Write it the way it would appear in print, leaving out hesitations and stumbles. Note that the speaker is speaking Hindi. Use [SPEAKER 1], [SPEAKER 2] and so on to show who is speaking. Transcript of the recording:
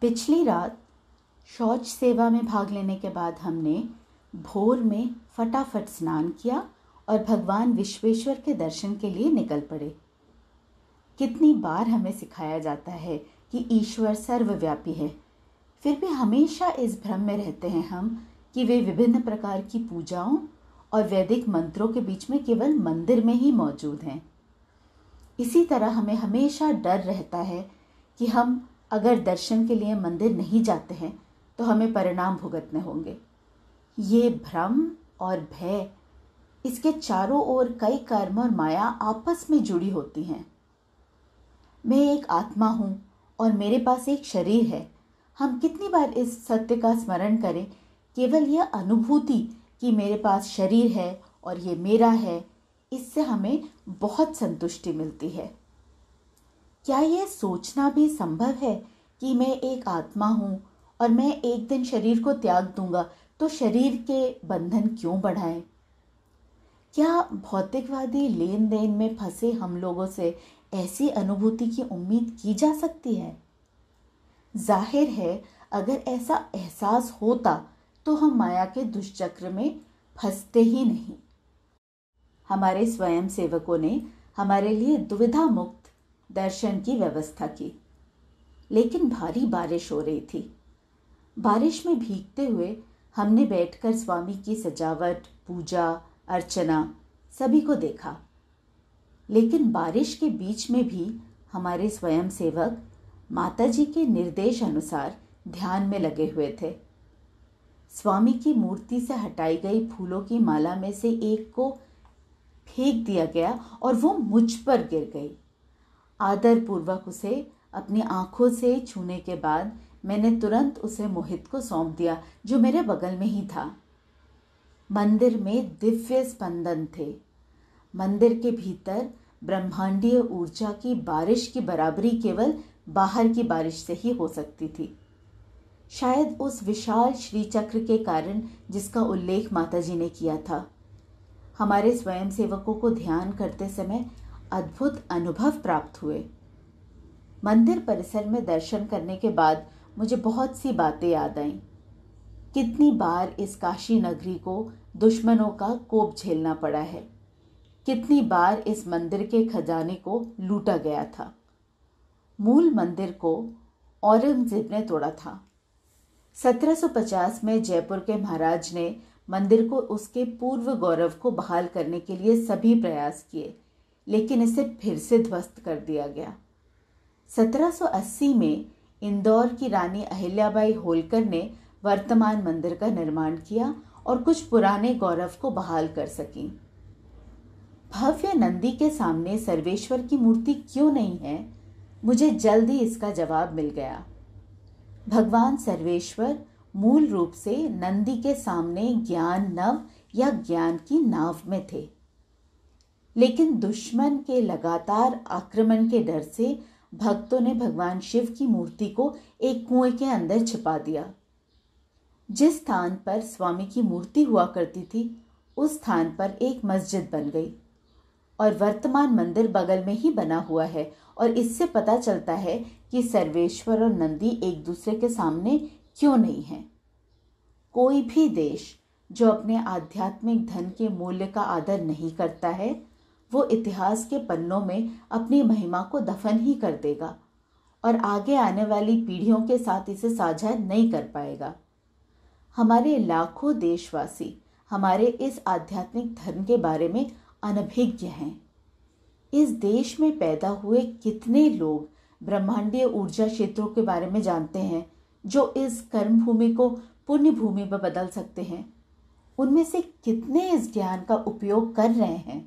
[SPEAKER 1] पिछली रात शौच सेवा में भाग लेने के बाद हमने भोर में फटाफट स्नान किया और भगवान विश्वेश्वर के दर्शन के लिए निकल पड़े। कितनी बार हमें सिखाया जाता है कि ईश्वर सर्वव्यापी है, फिर भी हमेशा इस भ्रम में रहते हैं हम कि वे विभिन्न प्रकार की पूजाओं और वैदिक मंत्रों के बीच में केवल मंदिर में ही मौजूद हैं। इसी तरह हमें हमेशा डर रहता है कि हम अगर दर्शन के लिए मंदिर नहीं जाते हैं तो हमें परिणाम भुगतने होंगे। ये भ्रम और भय, इसके चारों ओर कई कर्म और माया आपस में जुड़ी होती हैं। मैं एक आत्मा हूँ और मेरे पास एक शरीर है। हम कितनी बार इस सत्य का स्मरण करें, केवल यह अनुभूति कि मेरे पास शरीर है और ये मेरा है, इससे हमें बहुत संतुष्टि मिलती है। क्या यह सोचना भी संभव है कि मैं एक आत्मा हूँ और मैं एक दिन शरीर को त्याग दूंगा, तो शरीर के बंधन क्यों बढ़ाएं? क्या भौतिकवादी लेन देन में फंसे हम लोगों से ऐसी अनुभूति की उम्मीद की जा सकती है? जाहिर है, अगर ऐसा एहसास होता तो हम माया के दुष्चक्र में फंसते ही नहीं। हमारे स्वयं सेवकों ने हमारे लिए दुविधा मुक्त दर्शन की व्यवस्था की, लेकिन भारी बारिश हो रही थी। बारिश में भीगते हुए हमने बैठकर स्वामी की सजावट, पूजा, अर्चना सभी को देखा। लेकिन बारिश के बीच में भी हमारे स्वयं सेवक माताजी के निर्देश अनुसार ध्यान में लगे हुए थे। स्वामी की मूर्ति से हटाई गई फूलों की माला में से एक को फेंक दिया गया और वो मुझ पर गिर गई। आदर पूर्वक उसे अपनी आंखों से छूने के बाद मैंने तुरंत उसे मोहित को सौंप दिया, जो मेरे बगल में ही था। मंदिर में दिव्य स्पंदन थे। मंदिर के भीतर ब्रह्मांडीय ऊर्जा की बारिश की बराबरी केवल बाहर की बारिश से ही हो सकती थी। शायद उस विशाल श्री चक्र के कारण जिसका उल्लेख माताजी ने किया था। हमारे स्वयं सेवकों को ध्यान करते समय अद्भुत अनुभव प्राप्त हुए। मंदिर परिसर में दर्शन करने के बाद मुझे बहुत सी बातें याद आईं। कितनी बार इस काशी नगरी को दुश्मनों का कोप झेलना पड़ा है। कितनी बार इस मंदिर के खजाने को लूटा गया था। मूल मंदिर को औरंगजेब ने तोड़ा था। 1750 में जयपुर के महाराज ने मंदिर को उसके पूर्व गौरव को बहाल करने के लिए सभी प्रयास किए, लेकिन इसे फिर से ध्वस्त कर दिया गया। 1780 में इंदौर की रानी अहिल्याबाई होलकर ने वर्तमान मंदिर का निर्माण किया और कुछ पुराने गौरव को बहाल कर सकी। भव्य नंदी के सामने सर्वेश्वर की मूर्ति क्यों नहीं है? मुझे जल्द ही इसका जवाब मिल गया। भगवान सर्वेश्वर मूल रूप से नंदी के सामने ज्ञान नव या ज्ञान की नाव में थे, लेकिन दुश्मन के लगातार आक्रमण के डर से भक्तों ने भगवान शिव की मूर्ति को एक कुएं के अंदर छिपा दिया। जिस स्थान पर स्वामी की मूर्ति हुआ करती थी, उस स्थान पर एक मस्जिद बन गई और वर्तमान मंदिर बगल में ही बना हुआ है। और इससे पता चलता है कि सर्वेश्वर और नंदी एक दूसरे के सामने क्यों नहीं हैं। कोई भी देश जो अपने आध्यात्मिक धन के मूल्य का आदर नहीं करता है, वो इतिहास के पन्नों में अपनी महिमा को दफन ही कर देगा और आगे आने वाली पीढ़ियों के साथ इसे साझा नहीं कर पाएगा। हमारे लाखों देशवासी हमारे इस आध्यात्मिक धर्म के बारे में अनभिज्ञ हैं। इस देश में पैदा हुए कितने लोग ब्रह्मांडीय ऊर्जा क्षेत्रों के बारे में जानते हैं, जो इस कर्म भूमि को पुण्य भूमि में बदल सकते हैं? उनमें से कितने इस ज्ञान का उपयोग कर रहे हैं?